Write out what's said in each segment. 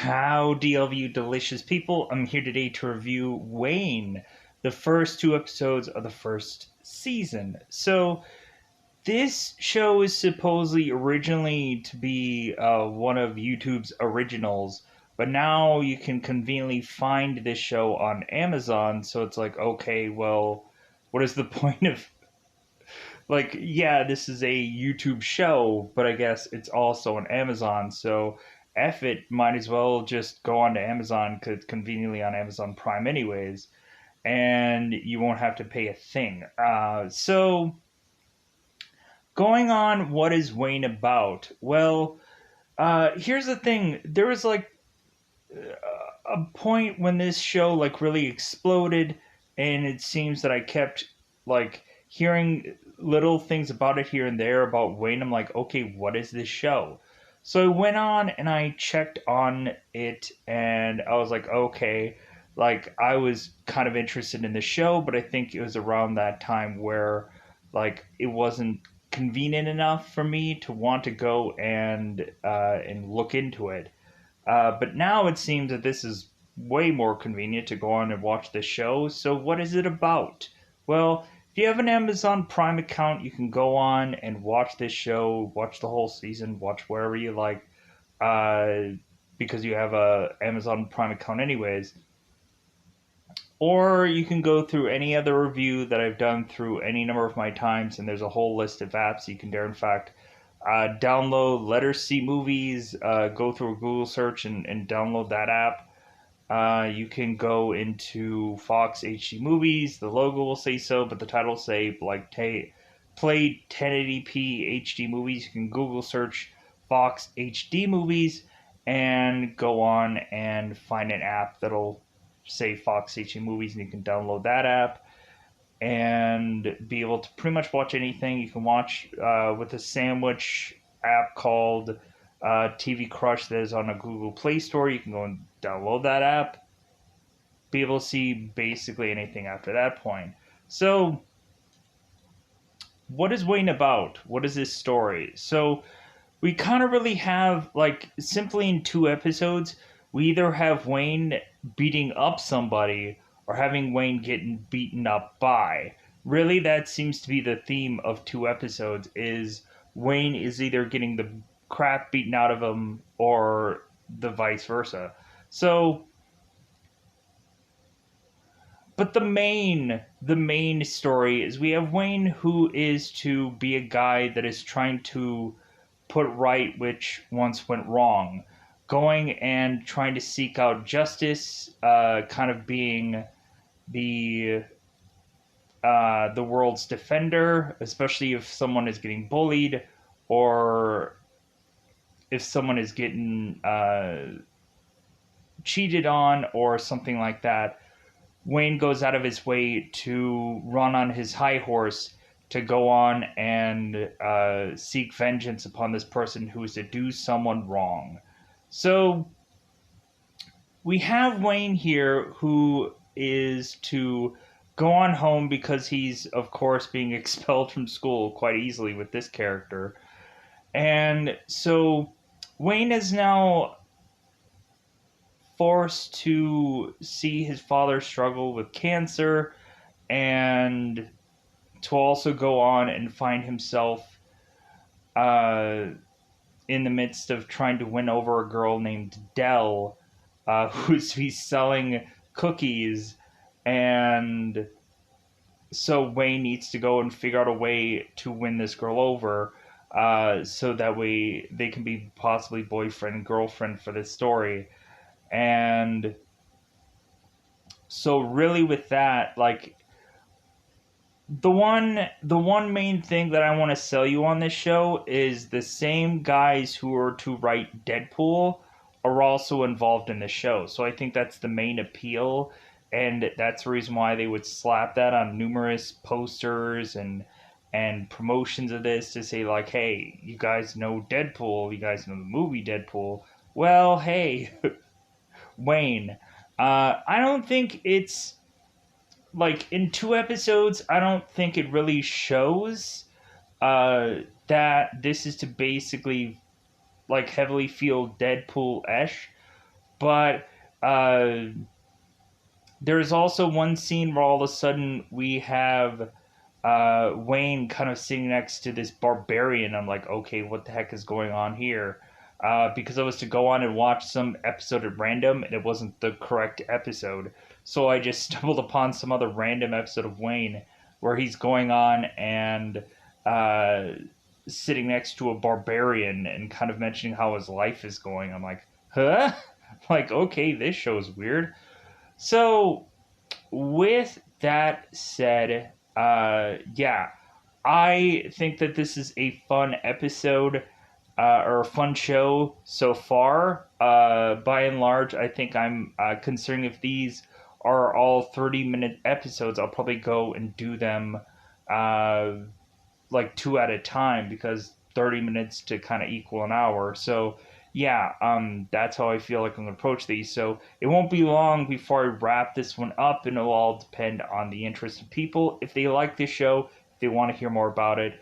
Howdy, all of you delicious people. I'm here today to review Wayne, the first two episodes of the first season. So, this show is supposedly originally to be one of YouTube's originals, but now you can conveniently find this show on Amazon. So, it's like, okay, well, what is the point of. Like, yeah, this is a YouTube show, but I guess it's also on Amazon. So, F it, might as well just go on to Amazon because it's conveniently on Amazon Prime, anyways, and you won't have to pay a thing. So, going on, what is Wayne about? Well, here's the thing. There was like a point when this show like really exploded, and it seems that I kept like hearing little things about it here and there about Wayne. I'm like, okay, what is this show? So I went on and I checked on it, and I was like, okay, like I was kind of interested in the show, but I think it was around that time where like it wasn't convenient enough for me to want to go and look into it. But now it seems that this is way more convenient to go on and watch the show. So, what is it about? Well, if you have an Amazon Prime account, you can go on and watch this show, watch the whole season, watch wherever you like, uh, because you have a Amazon Prime account, anyways. Or you can go through any other review that I've done through any number of my times, and there's a whole list of apps you can there. In fact, download Letter C Movies, go through a Google search and download that app. You can go into Fox HD Movies. The logo will say so, but the title will say like play 1080p HD movies. You can Google search Fox HD Movies and go on and find an app that'll say Fox HD Movies, and you can download that app and be able to pretty much watch anything. You can watch with a sandwich app called TV Crush that is on a Google Play Store. You can go and download that app, be able to see basically anything after that point. So, what is Wayne about? What is this story? So, we kind of really have, like, simply in two episodes, we either have Wayne beating up somebody or having Wayne getting beaten up by. Really, that seems to be the theme of two episodes, is Wayne is either getting the crap beaten out of him or the vice versa. So, but the main story is we have Wayne, who is to be a guy that is trying to put right which once went wrong, going and trying to seek out justice, kind of being the the world's defender, especially if someone is getting bullied or if someone is getting cheated on or something like that. Wayne goes out of his way to run on his high horse to go on and seek vengeance upon this person who is to do someone wrong. So we have Wayne here who is to go on home because he's, of course, being expelled from school quite easily with this character. And so Wayne is now forced to see his father struggle with cancer and to also go on and find himself uh, in the midst of trying to win over a girl named Dell, who's he's selling cookies, and so Wayne needs to go and figure out a way to win this girl over, so that way they can be possibly boyfriend and girlfriend for this story. And so really with that, like the one main thing that I want to sell you on this show is the same guys who are to write Deadpool are also involved in the show. So I think that's the main appeal, and that's the reason why they would slap that on numerous posters and promotions of this to say like, hey, you guys know Deadpool, you guys know the movie Deadpool. Well, hey, Wayne. I don't think it's like in two episodes. I don't think it really shows that this is to basically like heavily feel Deadpool-ish. But there's also one scene where all of a sudden we have Wayne kind of sitting next to this barbarian. I'm like, okay, what the heck is going on here? Because I was to go on and watch some episode at random, and it wasn't the correct episode. So I just stumbled upon some other random episode of Wayne where he's going on and sitting next to a barbarian and kind of mentioning how his life is going. I'm like, huh? Like, okay, this show's weird. So, with that said, yeah, I think that this is a fun episode or a fun show so far. By and large, I think I'm considering if these are all 30-minute episodes, I'll probably go and do them like two at a time because 30 minutes to kind of equal an hour. So yeah, that's how I feel like I'm gonna approach these. So it won't be long before I wrap this one up, and it'll all depend on the interest of people. If they like this show, if they want to hear more about it.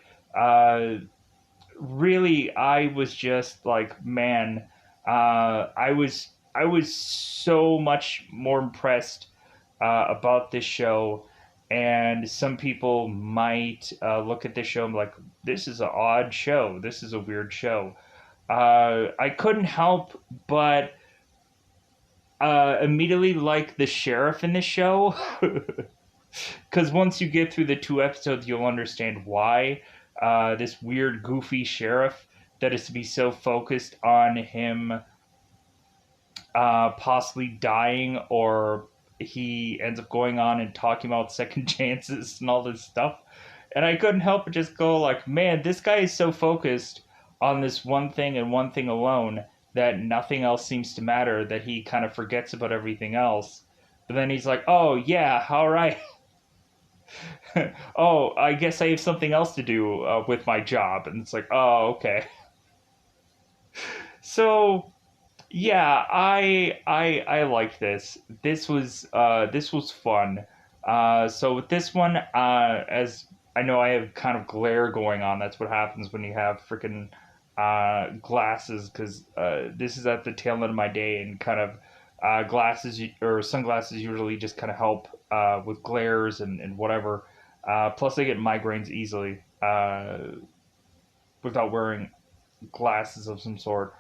Really, I was just like, man, I was so much more impressed about this show. And some people might look at this show and be like, this is an odd show. This is a weird show. I couldn't help but immediately like the sheriff in this show. Because once you get through the two episodes, you'll understand why this weird, goofy sheriff that is to be so focused on him possibly dying, or he ends up going on and talking about second chances and all this stuff. And I couldn't help but just go like, man, this guy is so focused on this one thing and one thing alone that nothing else seems to matter, that he kind of forgets about everything else. But then he's like, oh, yeah, all right. Oh, I guess I have something else to do with my job. And it's like, oh, okay. So yeah, I like this. This was fun. So with this one, as I know, I have kind of glare going on. That's what happens when you have freaking glasses, because this is at the tail end of my day, and kind of glasses or sunglasses usually just kind of help with glares and whatever. Plus, I get migraines easily without wearing glasses of some sort,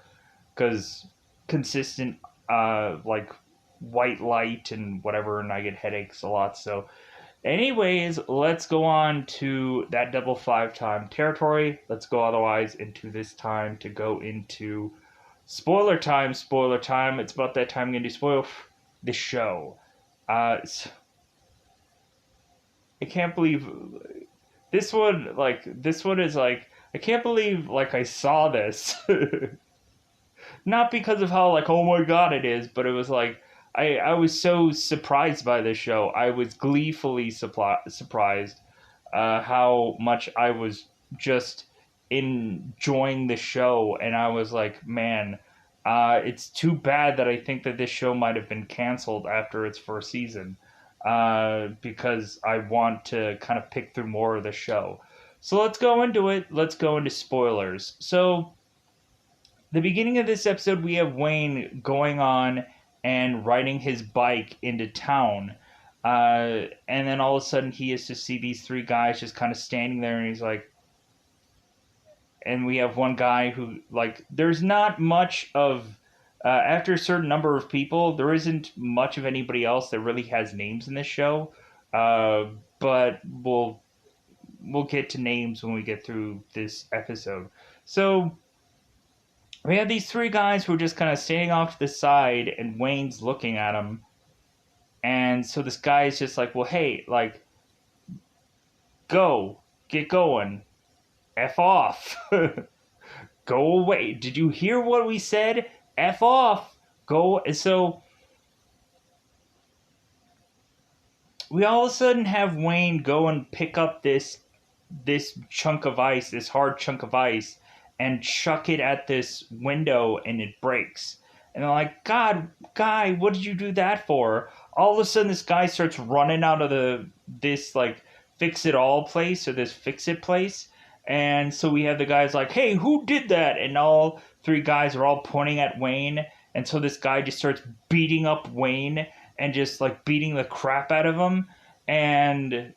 because consistent like white light and whatever, and I get headaches a lot. So anyways, let's go on to that double five time territory. Let's go otherwise into this time to go into spoiler time. Spoiler time. It's about that time I'm going to spoil the show. I can't believe this one. Like, this one is like, I can't believe like I saw this. Not because of how like, oh my god it is, but it was like I was so surprised by this show. I was gleefully surprised how much I was just enjoying the show, and I was like, man, it's too bad that I think that this show might have been canceled after its first season, because I want to kind of pick through more of the show. So let's go into it. Let's go into spoilers. So the beginning of this episode, we have Wayne going on and riding his bike into town. And then all of a sudden, he is to see these three guys just kind of standing there, and he's like, and we have one guy who, like, there's not much of, after a certain number of people, there isn't much of anybody else that really has names in this show. But we'll get to names when we get through this episode. So we have these three guys who are just kind of standing off to the side, and Wayne's looking at them. And so this guy is just like, well, hey, like, get going. F off. Go away. Did you hear what we said? F off. Go. And so we all of a sudden have Wayne go and pick up this chunk of ice, this hard chunk of ice, and chuck it at this window, and it breaks. And they're like, God, guy, what did you do that for? All of a sudden, this guy starts running out of this like fix-it-all place, or this fix-it place. And so we have the guys like, hey, who did that? And all three guys are all pointing at Wayne. And so this guy just starts beating up Wayne and just like beating the crap out of him. And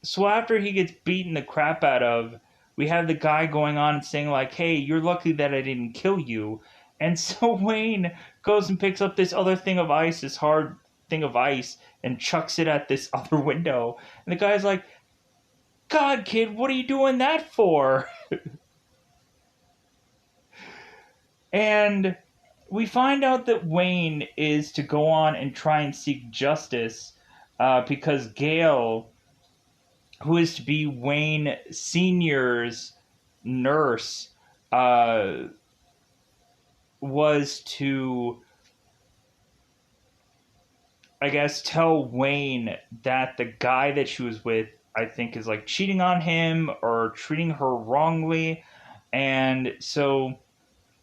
so after he gets beaten the crap out of, we have the guy going on and saying like, "Hey, you're lucky that I didn't kill you." And so Wayne goes and picks up this other thing of ice, this hard thing of ice, and chucks it at this other window. And the guy's like, "God, kid, what are you doing that for?" And we find out that Wayne is to go on and try and seek justice because Gail, who is to be Wayne Sr.'s nurse, uh, was to, I guess, tell Wayne that the guy that she was with, I think, is like cheating on him or treating her wrongly. And so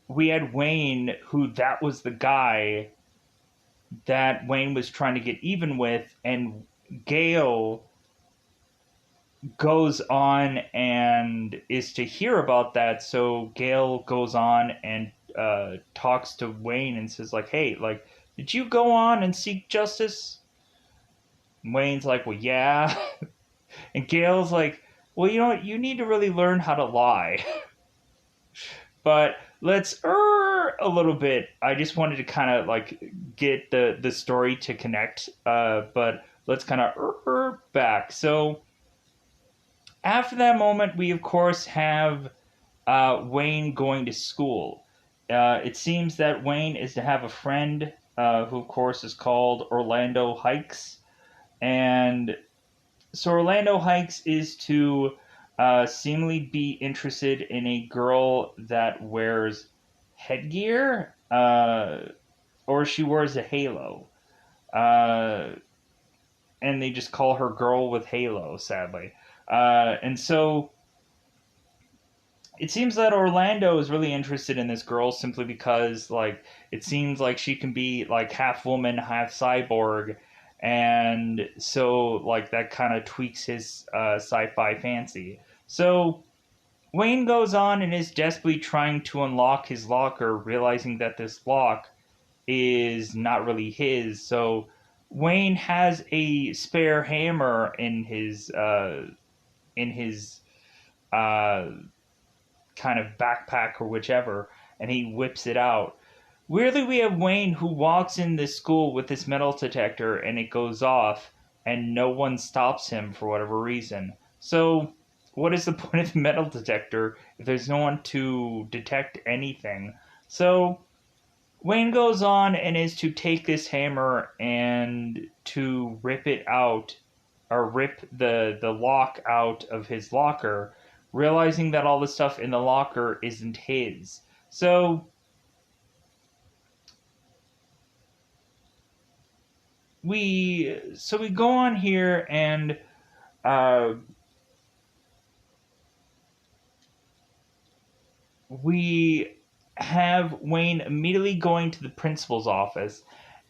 we had Wayne, who that was the guy that Wayne was trying to get even with, and Gail goes on and is to hear about that. So Gail goes on and talks to Wayne and says like, "Hey, like, did you go on and seek justice?" And Wayne's like, "Well, yeah." And Gail's like, "Well, you know what? You need to really learn how to lie." But let's a little bit. I just wanted to kind of like get the story to connect. But let's kind of back. So after that moment, we of course have Wayne going to school. It seems that Wayne is to have a friend who, of course, is called Orlando Hikes. And so Orlando Hikes is to seemingly be interested in a girl that wears headgear, or she wears a halo. Uh, and they just call her Girl with Halo, sadly. And so it seems that Orlando is really interested in this girl simply because, like, it seems like she can be like half woman, half cyborg, and so like that kind of tweaks his sci-fi fancy. So Wayne goes on and is desperately trying to unlock his locker, realizing that this lock is not really his. So Wayne has a spare hammer in his uh, kind of backpack or whichever, and he whips it out. Weirdly, we have Wayne who walks in this school with this metal detector and it goes off, and no one stops him for whatever reason. So, what is the point of the metal detector if there's no one to detect anything? So, Wayne goes on and is to take this hammer and to rip it out, or rip the lock out of his locker, realizing that all the stuff in the locker isn't his. So we go on here and uh, we have Wayne immediately going to the principal's office,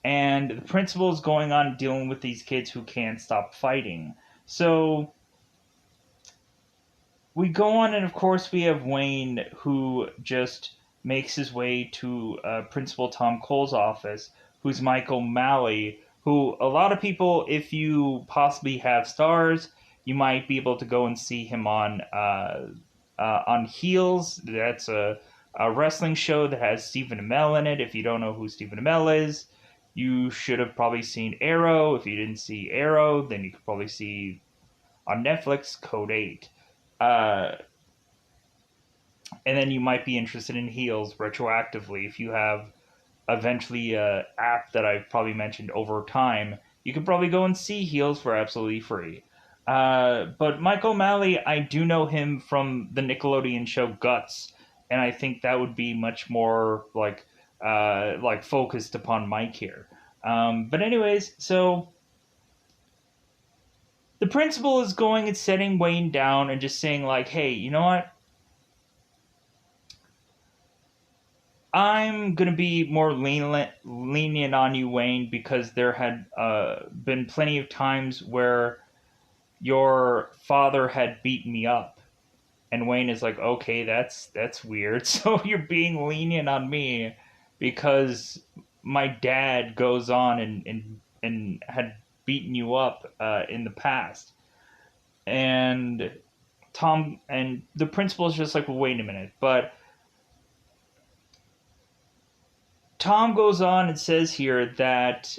and the principal is going on dealing with these kids who can't stop fighting. So we go on, and of course, we have Wayne who just makes his way to Principal Tom Cole's office, who's Michael O'Malley, who a lot of people, if you possibly have stars, you might be able to go and see him on Heels. That's a wrestling show that has Stephen Amell in it. If you don't know who Stephen Amell is, you should have probably seen Arrow. If you didn't see Arrow, then you could probably see on Netflix Code 8. Uh, and then you might be interested in Heels retroactively if you have eventually a app that I've probably mentioned over time. You can probably go and see Heels for absolutely free. But Mike O'Malley, I do know him from the Nickelodeon show Guts, and I think that would be much more like focused upon Mike here. But anyways, so the principal is going and setting Wayne down and just saying like, "Hey, you know what? I'm gonna be more lenient on you, Wayne, because there had been plenty of times where your father had beaten me up." And Wayne is like, "Okay, that's weird. So you're being lenient on me." because my dad goes on and had beaten you up in the past. And Tom and the principal is just like, well, wait a minute. But Tom goes on and says here that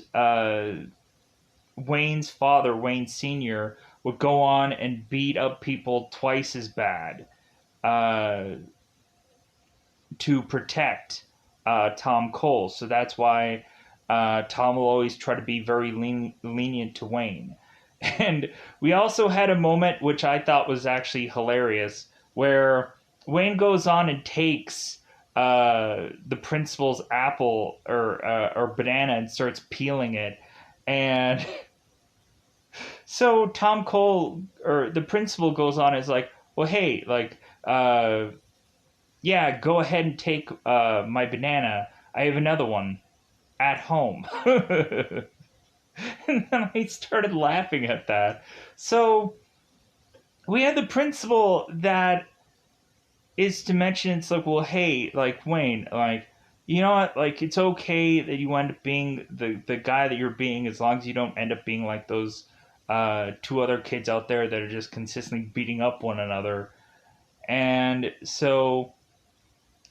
Wayne's father, Wayne Sr., would go on and beat up people twice as bad uh, to protect Tom Cole. So that's why Tom will always try to be very lenient to Wayne. And we also had a moment which I thought was actually hilarious, where Wayne goes on and takes the principal's apple or banana and starts peeling it, and so Tom Cole or the principal goes on and is like, well, hey, like, yeah, go ahead and take my banana. I have another one at home. And then I started laughing at that. So we have the principal that is to mention, it's like, well, hey, like, Wayne, like, you know what, like, it's okay that you end up being the guy that you're being, as long as you don't end up being like those two other kids out there that are just consistently beating up one another. And so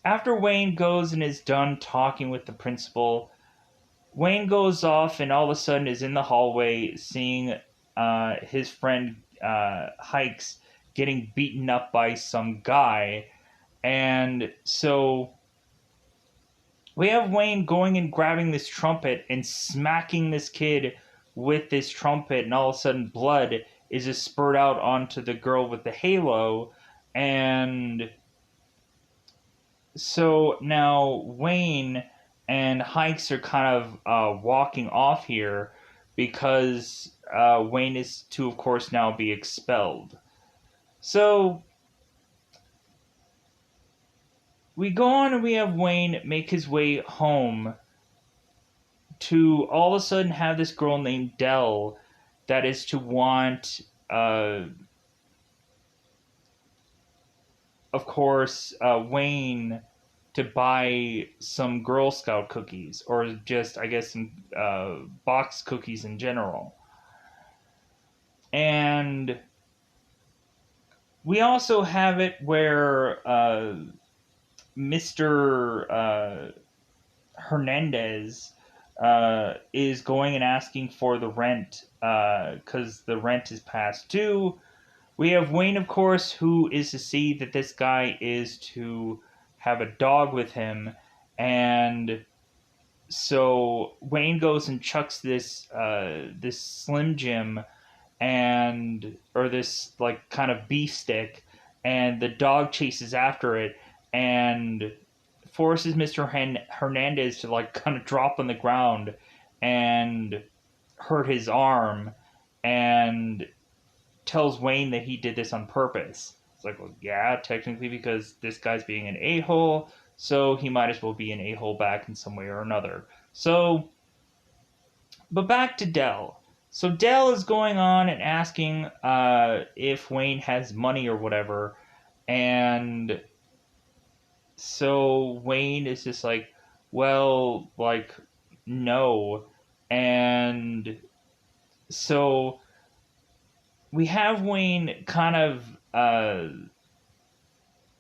after Wayne goes and is done talking with the principal, Wayne goes off and all of a sudden is in the hallway seeing his friend Hikes getting beaten up by some guy. And so we have Wayne going and grabbing this trumpet and smacking this kid with this trumpet, and all of a sudden blood is just spurred out onto the girl with the halo. And so now Wayne and Hikes are kind of walking off here because Wayne is to, of course, now be expelled. So we go on and we have Wayne make his way home to all of a sudden have this girl named Dell that is to want, of course, Wayne to buy some Girl Scout cookies, or just, I guess, some box cookies in general. And we also have it where Mr. Hernandez is going and asking for the rent because the rent is past due. We have Wayne, of course, who is to see that this guy is to have a dog with him, and so Wayne goes and chucks this Slim Jim and or this like kind of beef stick, and the dog chases after it and forces Mr. Hernandez to like kind of drop on the ground and hurt his arm, and tells Wayne that he did this on purpose. It's like, well, yeah, technically, because this guy's being an a-hole, so he might as well be an a-hole back in some way or another. So, but back to Dell. So Dell is going on and asking if Wayne has money or whatever, and so Wayne is just like, well, like, no. And so we have Wayne kind of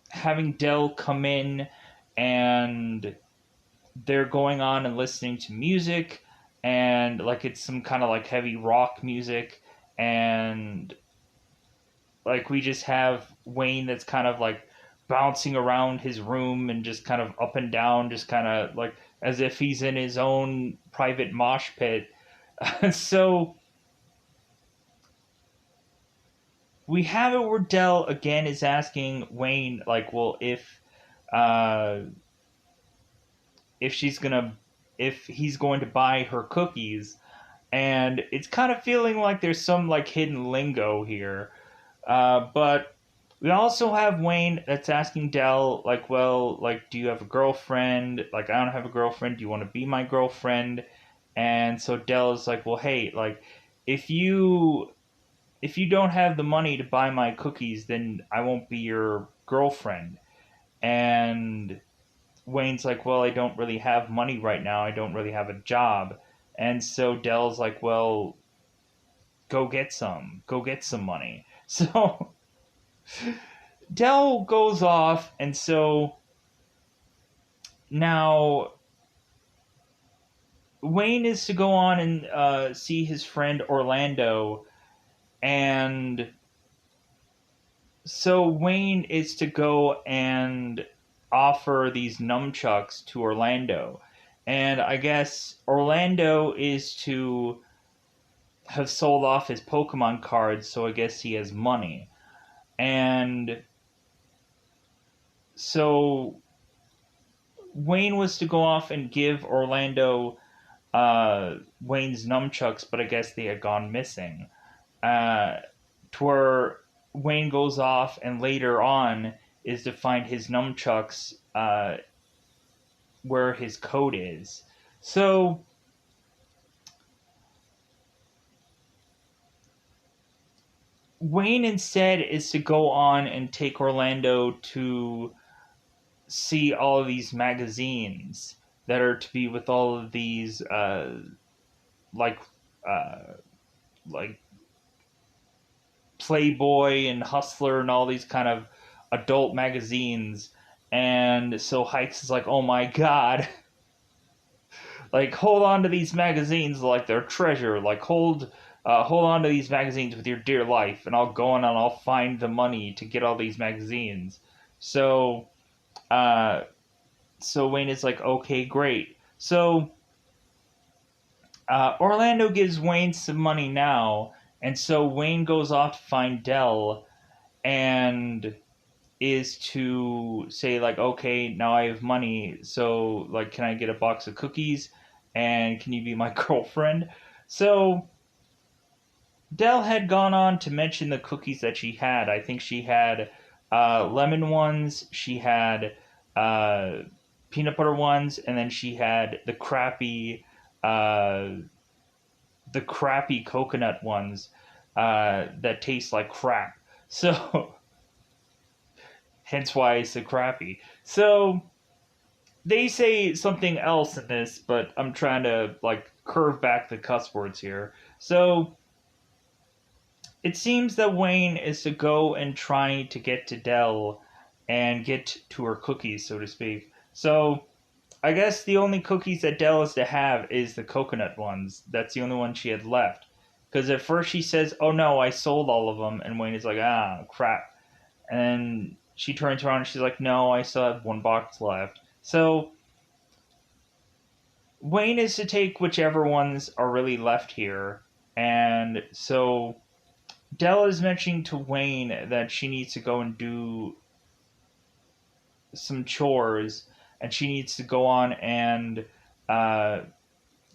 having Dell come in, and they're going on and listening to music, and like it's some kind of like heavy rock music, and like we just have Wayne that's kind of like bouncing around his room and just kind of up and down, just kind of like as if he's in his own private mosh pit. So we have it where Dell again is asking Wayne, like, well, uh, if she's gonna, if he's going to buy her cookies, and it's kind of feeling like there's some like hidden lingo here. But we also have Wayne that's asking Dell, like, well, like, do you have a girlfriend? Like, I don't have a girlfriend. Do you want to be my girlfriend? And so Dell is like, well, hey, like, if you if you don't have the money to buy my cookies, then I won't be your girlfriend. And Wayne's like, well, I don't really have money right now. I don't really have a job. And so Dell's like, well, go get some. Go get some money. So Dell goes off, and so now Wayne is to go on and see his friend Orlando, and so Wayne is to go and offer these nunchucks to Orlando. And I guess Orlando is to have sold off his Pokemon cards, so I guess he has money. And so Wayne was to go off and give Orlando Wayne's nunchucks, but I guess they had gone missing. To where Wayne goes off and later on is to find his nunchucks where his coat is. So Wayne instead is to go on and take Orlando to see all of these magazines that are to be with all of these like uh, like Playboy and Hustler and all these kind of adult magazines. And so Hikes is like, oh my god, like hold on to these magazines like they're treasure. Like hold on to these magazines with your dear life, and I'll go on and I'll find the money to get all these magazines. So uh, so Wayne is like, okay, great. So Orlando gives Wayne some money now, and so Wayne goes off to find Dell and is to say like, okay, now I have money, so like, can I get a box of cookies, and can you be my girlfriend? So Dell had gone on to mention the cookies that she had. I think she had lemon ones, she had uh, peanut butter ones, and then she had uh, the crappy coconut ones that taste like crap. So hence why it's so crappy. So they say something else in this, but I'm trying to like curve back the cuss words here. So it seems that Wayne is to go and try to get to Dell and get to her cookies, so to speak. So I guess the only cookies that Dell is to have is the coconut ones. That's the only one she had left. Because at first she says, "Oh no, I sold all of them," and Wayne is like, "Ah, crap." And she turns around and she's like, "No, I still have one box left." So Wayne is to take whichever ones are really left here, and so Dell is mentioning to Wayne that she needs to go and do some chores, and she needs to go on and uh,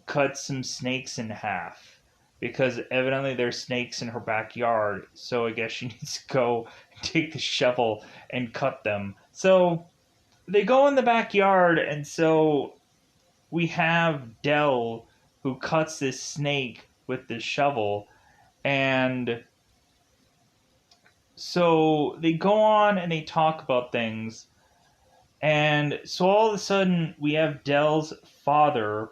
cut some snakes in half because evidently there's snakes in her backyard. So I guess she needs to go and take the shovel and cut them. So they go in the backyard, and so we have Dell who cuts this snake with this shovel, and so they go on and they talk about things. And so all of a sudden, we have Dell's father,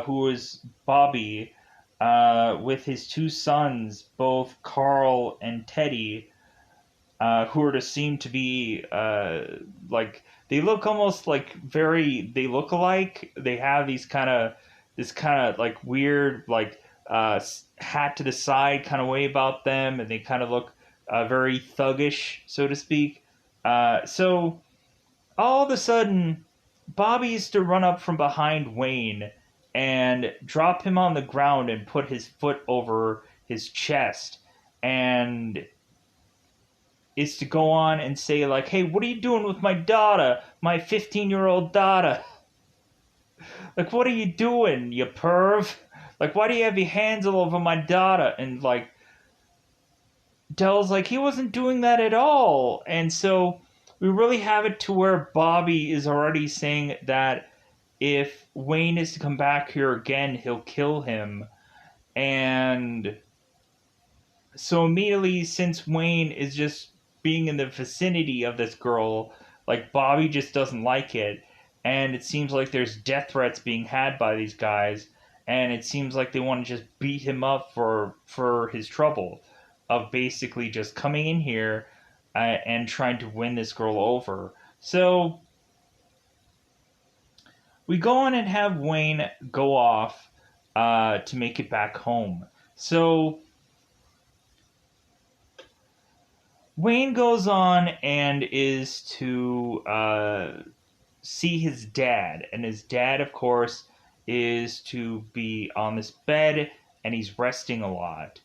who is Bobby, with his two sons, both Carl and Teddy, who are to seem to be like they look almost like they look alike. They have this kind of like weird like hat to the side kind of way about them, and they kind of look very thuggish, so to speak. So all of a sudden, Bobby used to run up from behind Wayne and drop him on the ground and put his foot over his chest and is to go on and say like, "Hey, what are you doing with my daughter, my 15-year-old daughter? Like, what are you doing, you perv? Like, why do you have your hands all over my daughter?" And like, Dell's like, he wasn't doing that at all. And so we really have it to where Bobby is already saying that if Wayne is to come back here again, he'll kill him. And so immediately, since Wayne is just being in the vicinity of this girl, like Bobby just doesn't like it. and it seems like there's death threats being had by these guys, and it seems like they want to just beat him up for his trouble of basically just coming in here and trying to win this girl over. So we go on and have Wayne go off to make it back home. So Wayne goes on and is to see his dad, and his dad, of course, is to be on this bed, and he's resting a lot,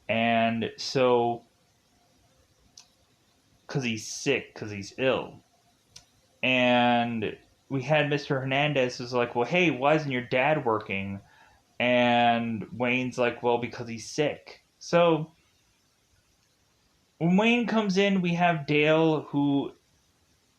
and so because he's sick, because he's ill, and we had Mr. Hernandez who's like, well, hey, why isn't your dad working? And Wayne's like, well, because he's sick. So when Wayne comes in, we have Dale, who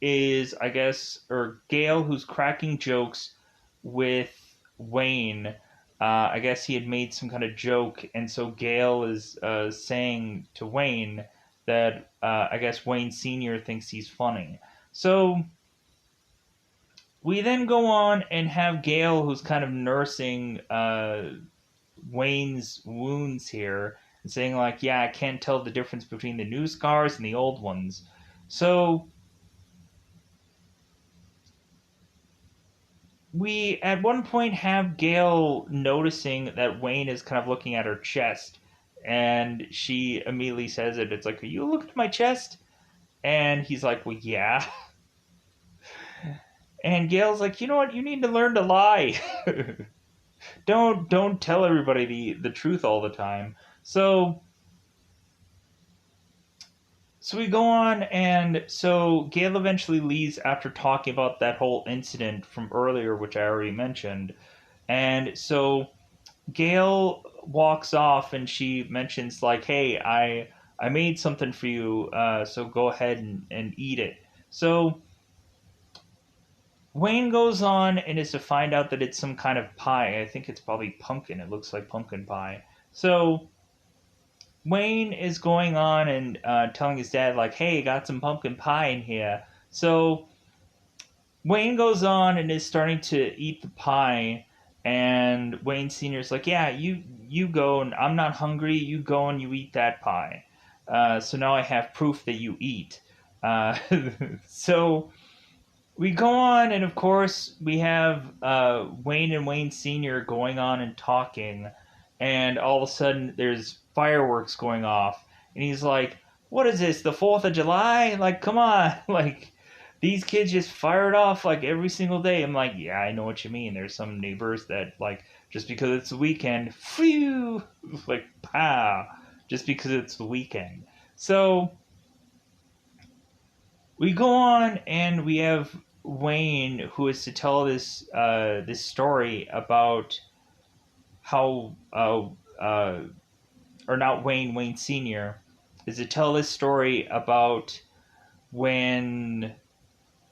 is, I guess, or Gale, who's cracking jokes with Wayne. I guess he had made some kind of joke, and so Gale is saying to Wayne that I guess Wayne Sr. thinks he's funny. So we then go on and have Gale, who's kind of nursing Wayne's wounds here, and saying, like, yeah, I can't tell the difference between the new scars and the old ones. So we at one point have Gale noticing that Wayne is kind of looking at her chest, and she immediately says it. It's like, are you looking at my chest? And he's like, well, yeah. And Gale's like, you know what? You need to learn to lie. Don't tell everybody the truth all the time. So we go on, and so Gale eventually leaves after talking about that whole incident from earlier, which I already mentioned. And so Gale walks off, and she mentions, like, hey, I made something for you, so go ahead and eat it. So Wayne goes on and is to find out that it's some kind of pie. I think it's probably pumpkin. It looks like pumpkin pie. So Wayne is going on and telling his dad, like, hey, got some pumpkin pie in here. So Wayne goes on and is starting to eat the pie, and Wayne Sr.'s like, yeah, you go, and I'm not hungry. You go and you eat that pie. So now I have proof that you eat. So we go on, and of course, we have Wayne and Wayne Sr. going on and talking, and all of a sudden, there's fireworks going off, and he's like, what is this, the 4th of July? Like, come on. Like, these kids just fire it off, like, every single day. I'm like, yeah, I know what you mean. There's some neighbors that, like, just because it's the weekend, phew, like, pow, just because it's the weekend. So we go on, and we have Wayne, who is to tell this story about how or not Wayne, Wayne Sr., is to tell this story about when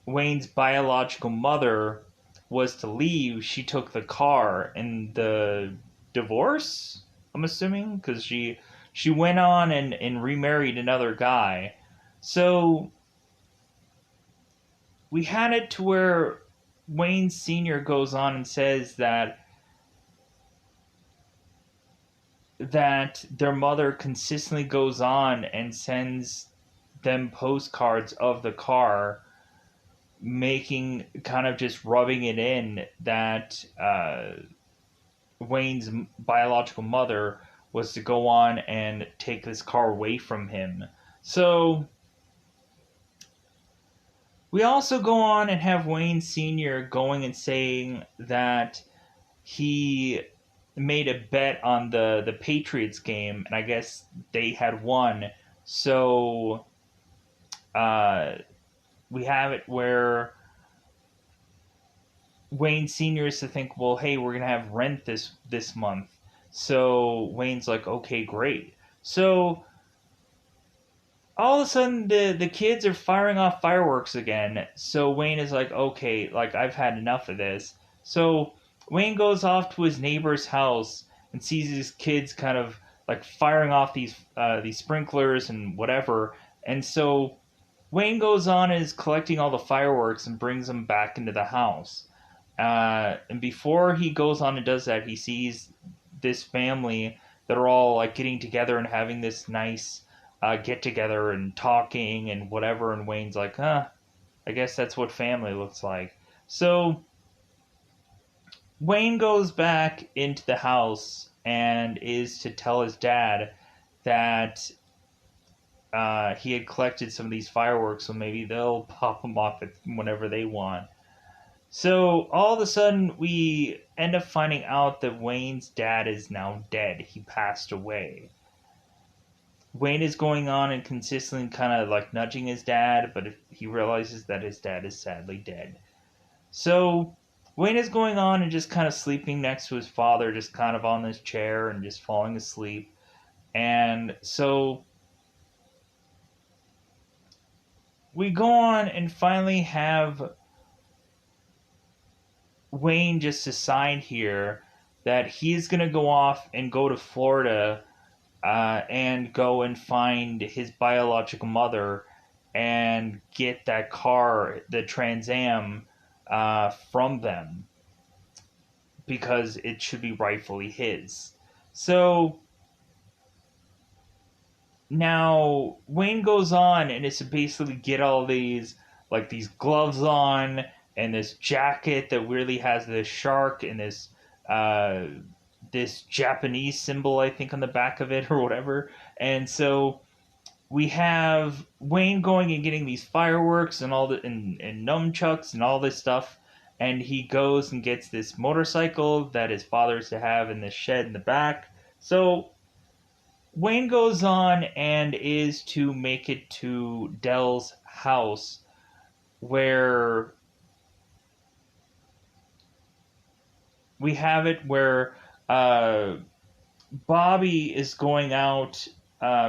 Wayne's biological mother was to leave, she took the car in the divorce, I'm assuming, because she went on and remarried another guy. So we had it to where Wayne Sr. goes on and says that their mother consistently goes on and sends them postcards of the car, making kind of just rubbing it in that Wayne's biological mother was to go on and take this car away from him. So we also go on and have Wayne Sr. going and saying that he made a bet on the Patriots game, and I guess they had won. So we have it where Wayne Sr. is to think, well, hey, we're gonna have rent this month. So Wayne's like, okay, great. So all of a sudden the kids are firing off fireworks again. So Wayne is like, okay, like, I've had enough of this. So Wayne goes off to his neighbor's house and sees these kids kind of like firing off these sprinklers and whatever. And so Wayne goes on and is collecting all the fireworks and brings them back into the house. And before he goes on and does that, he sees this family that are all like getting together and having this nice get together and talking and whatever. And Wayne's like, huh, I guess that's what family looks like. So Wayne goes back into the house and is to tell his dad that he had collected some of these fireworks, so maybe they'll pop them off whenever they want. So all of a sudden, we end up finding out that Wayne's dad is now dead. He passed away. Wayne is going on and consistently kind of like nudging his dad, but he realizes that his dad is sadly dead. So Wayne is going on and just kind of sleeping next to his father, just kind of on this chair and just falling asleep. And so we go on and finally have Wayne just decide here that he's going to go off and go to Florida and go and find his biological mother and get that car, the Trans Am, from them because it should be rightfully his. So now Wayne goes on and it's to basically get all these gloves on and this jacket that really has this shark and uh, this Japanese symbol, I think, on the back of it or whatever. And so we have Wayne going and getting these fireworks and and nunchucks and all this stuff. And he goes and gets this motorcycle that his father's to have in this shed in the back. So Wayne goes on and is to make it to Dell's house where we have it where uh, Bobby is going out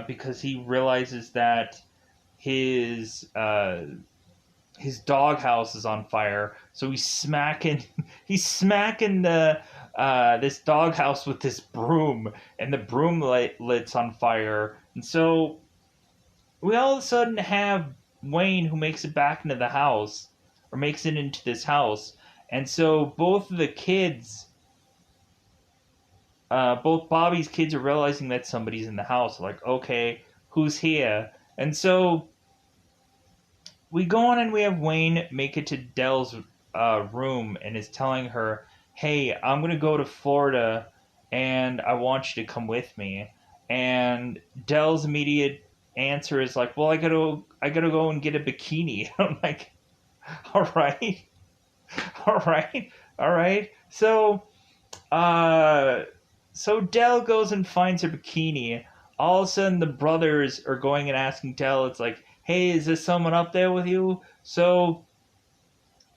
because he realizes that his uh, his doghouse is on fire. So he's smacking the this doghouse with this broom, and the broom lit's on fire. And so we all of a sudden have Wayne who makes it back into the house, or makes it into this house. And so both of the kids both Bobby's kids are realizing that somebody's in the house. Like, okay, who's here? And so we go on and we have Wayne make it to Dell's room and is telling her, "Hey, I'm gonna go to Florida, and I want you to come with me." And Dell's immediate answer is like, "Well, I gotta go and get a bikini." I'm like, "All right, all right, all right." Uh, so Dell goes and finds her bikini. All of a sudden, the brothers are going and asking Dell, it's like, hey, is there someone up there with you? So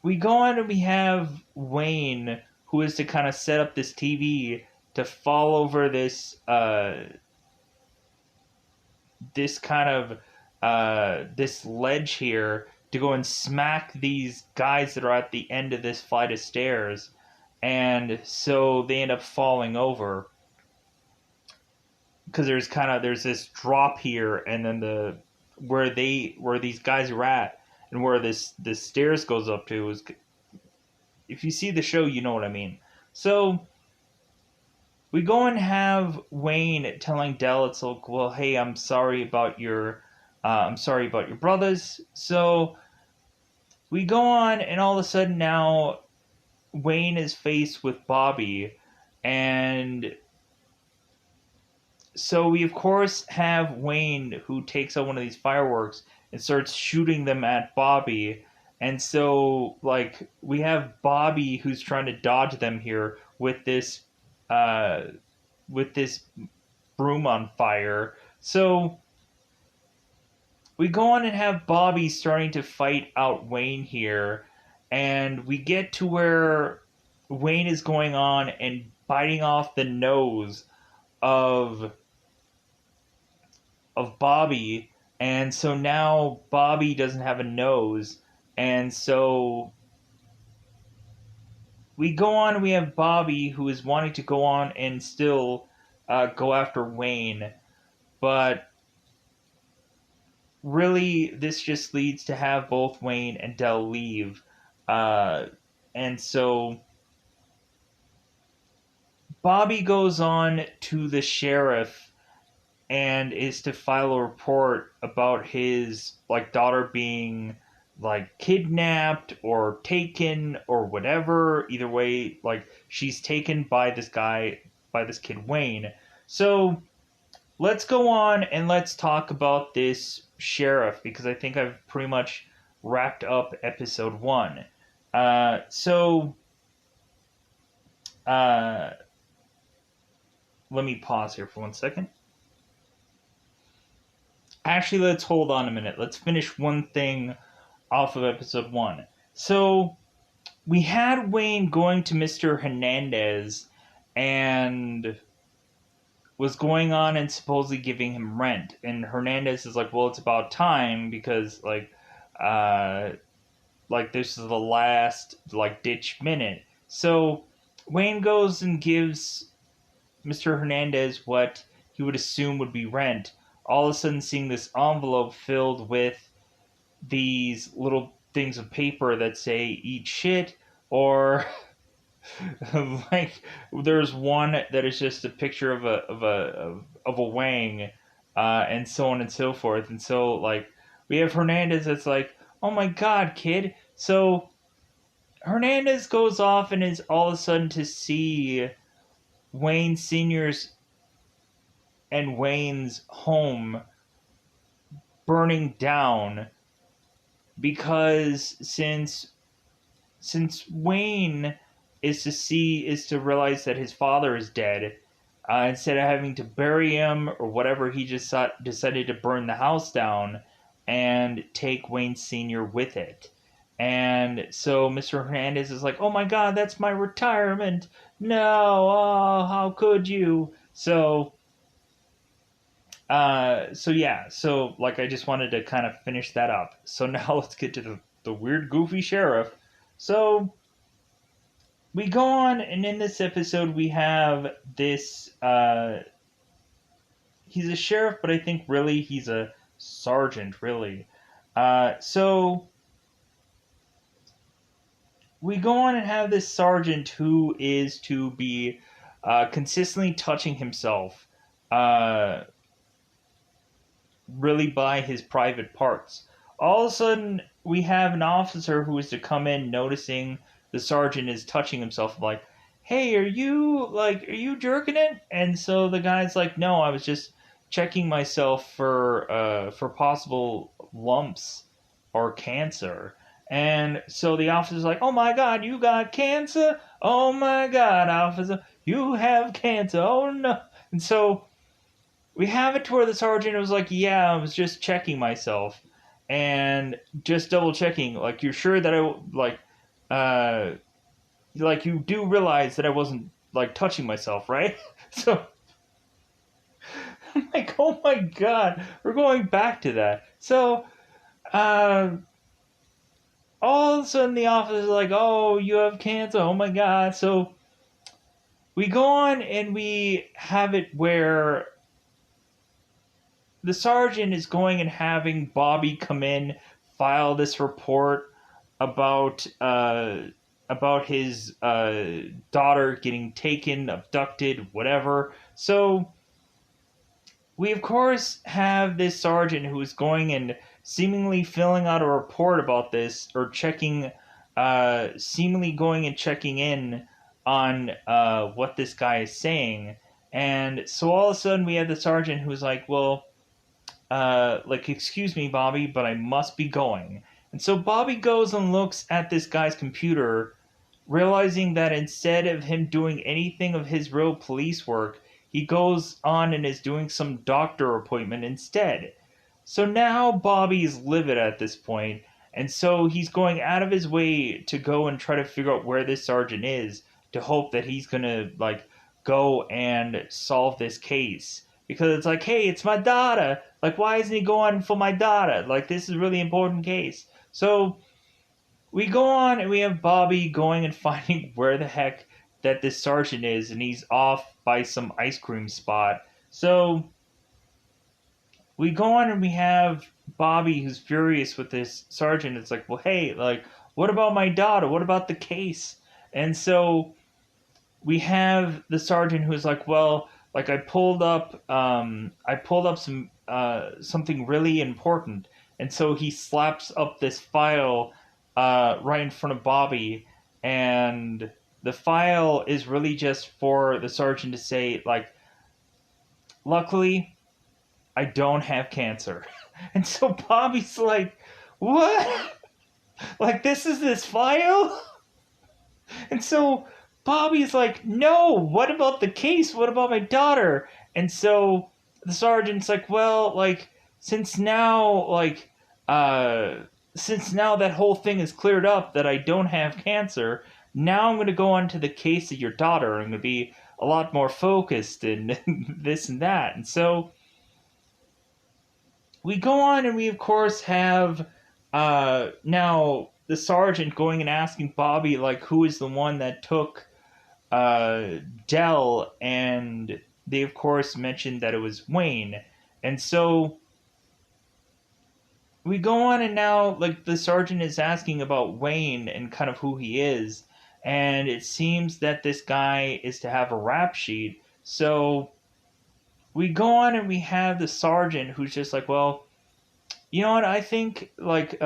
we go on and we have Wayne, who is to kind of set up this TV to fall over this kind of this ledge here to go and smack these guys that are at the end of this flight of stairs, and so they end up falling over because there's this drop here, and then where these guys are at and where this stairs goes up to is, if you see the show you know what I mean. So we go and have Wayne telling Dell, it's like, well, hey, I'm sorry about your brothers. So we go on, and all of a sudden now Wayne is faced with Bobby, and so we of course have Wayne who takes out one of these fireworks and starts shooting them at Bobby. And so like we have Bobby who's trying to dodge them here uh with this broom on fire. So we go on and have Bobby starting to fight out Wayne here, and we get to where Wayne is going on and biting off the nose of Bobby, and so now Bobby doesn't have a nose, and so we go on. We have Bobby who is wanting to go on and still go after Wayne, but really, this just leads to have both Wayne and Dell leave. Uh, and so Bobby goes on to the sheriff and is to file a report about his like daughter being like kidnapped or taken or whatever. Either way, like she's taken by this kid Wayne. So let's go on and let's talk about this sheriff because I think I've pretty much wrapped up episode one. So uh, let me pause here for 1 second. Actually, let's hold on a minute. Let's finish one thing off of episode one. So we had Wayne going to Mr. Hernandez and was going on and supposedly giving him rent. And Hernandez is like, well, it's about time because uh, this is the last like ditch minute. So Wayne goes and gives Mr. Hernandez what he would assume would be rent. All of a sudden, seeing this envelope filled with these little things of paper that say "eat shit" or like there's one that is just a picture of a wang, and so on and so forth. And so like we have Hernandez that's like, oh my god, kid. So Hernandez goes off and is all of a sudden to see Wayne Senior's and Wayne's home burning down because since Wayne is to realize that his father is dead, instead of having to bury him or whatever, he just decided to burn the house down and take Wayne Senior with it. And so Mr. Hernandez is like, "Oh my God, that's my retirement! No, oh, how could you?" So yeah, so like I just wanted to kind of finish that up. So now let's get to the weird, goofy sheriff. So we go on, and in this episode, we have this. He's a sheriff, but I think really he's a sergeant, really. So we go on and have this sergeant who is to be consistently touching himself, uh, really by his private parts. All of a sudden, we have an officer who is to come in, noticing the sergeant is touching himself, like, "Hey, are you jerking it?" And so the guy's like, "No, I was just checking myself for possible lumps or cancer." And so the officer's like, "Oh my God, you got cancer? Oh my God, officer, you have cancer? Oh no!" And so we have it to where the sergeant was like, "Yeah, I was just checking myself, and just double checking. Like, you're sure that uh, like you do realize that I wasn't like touching myself, right?" So I'm like, "Oh my God, we're going back to that." So uh, all of a sudden, the officer is like, "Oh, you have cancer. Oh my God." So we go on and we have it where the sergeant is going and having Bobby come in, file this report about his daughter getting taken, abducted, whatever. So we of course have this sergeant who is going and seemingly filling out a report about this or checking, seemingly going and checking in on what this guy is saying. And so all of a sudden we have the sergeant who's like, well, excuse me, Bobby, but I must be going. And so Bobby goes and looks at this guy's computer, realizing that instead of him doing anything of his real police work, he goes on and is doing some doctor appointment instead. So now Bobby is livid at this point, and so he's going out of his way to go and try to figure out where this sergeant is to hope that he's gonna go and solve this case. Because it's like, hey, it's my daughter. Like, why isn't he going for my daughter? Like, this is a really important case. So we go on and we have Bobby going and finding where the heck that this sergeant is, and he's off by some ice cream spot. So we go on and we have Bobby, who's furious with this sergeant, it's like, well, hey, like, what about my daughter? What about the case? And so we have the sergeant who's like, well, like I pulled up some something really important, and so he slaps up this file right in front of Bobby, and the file is really just for the sergeant to say, like, luckily I don't have cancer. And so Bobby's like, what? Like, this file? And so Bobby's like, no, what about the case? What about my daughter? And so the sergeant's like, well, like, since now, like, since now that whole thing is cleared up that I don't have cancer, now I'm going to go on to the case of your daughter. I'm going to be a lot more focused and this and that. And so we go on and we, of course, have now the sergeant going and asking Bobby, like, who is the one that took Dell, and they of course mentioned that it was Wayne. And so we go on and now like the sergeant is asking about Wayne and kind of who he is, and it seems that this guy is to have a rap sheet. So we go on and we have the sergeant who's just like, well, you know what, I think like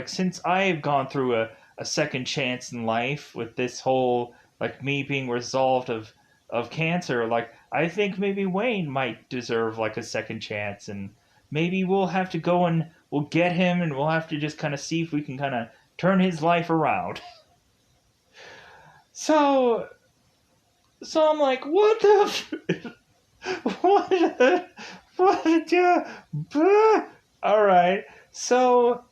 since I've gone through a second chance in life with this whole like me being resolved of cancer, like I think maybe Wayne might deserve like a second chance, and maybe we'll have to go and we'll get him and we'll have to just kind of see if we can kind of turn his life around. So I'm like, what the what the, what the, all right. So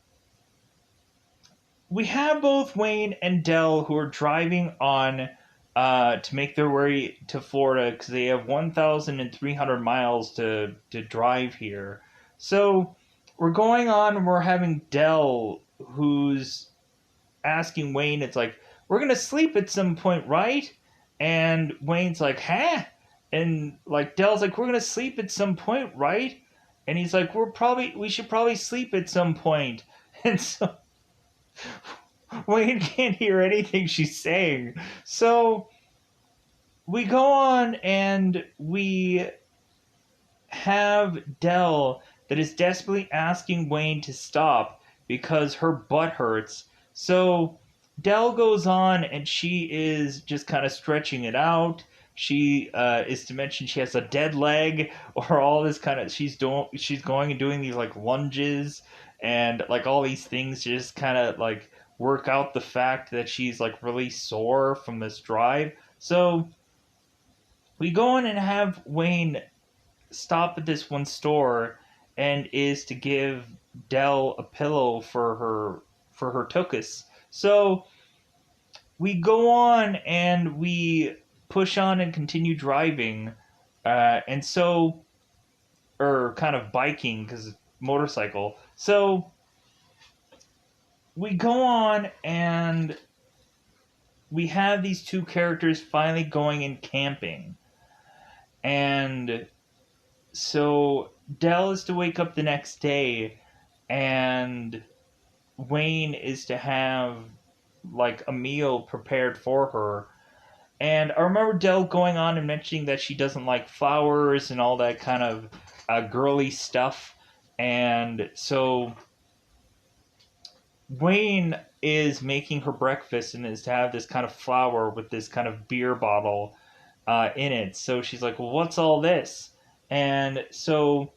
we have both Wayne and Dell who are driving on to make their way to Florida because they have 1,300 miles to drive here. So we're going on and we're having Dell who's asking Wayne, it's like, we're going to sleep at some point, right? And Wayne's like, huh? And like Dell's like, we're going to sleep at some point, right? And he's like, we should probably sleep at some point. And so Wayne can't hear anything she's saying. So we go on and we have Dell that is desperately asking Wayne to stop because her butt hurts. So Dell goes on and she is just kind of stretching it out. She is to mention she has a dead leg or all this kind of she's going and doing these like lunges and like all these things to just kind of like work out the fact that she's like really sore from this drive. So we go on and have Wayne stop at this one store and is to give Dell a pillow for her tuchus. So we go on and we push on and continue driving, and so or kind of biking because motorcycle. So we go on and we have these two characters finally going and camping, and so Dell is to wake up the next day, and Wayne is to have like a meal prepared for her. And I remember Dell going on and mentioning that she doesn't like flowers and all that kind of girly stuff. And so Wayne is making her breakfast and is to have this kind of flower with this kind of beer bottle in it. So she's like, well, what's all this? And so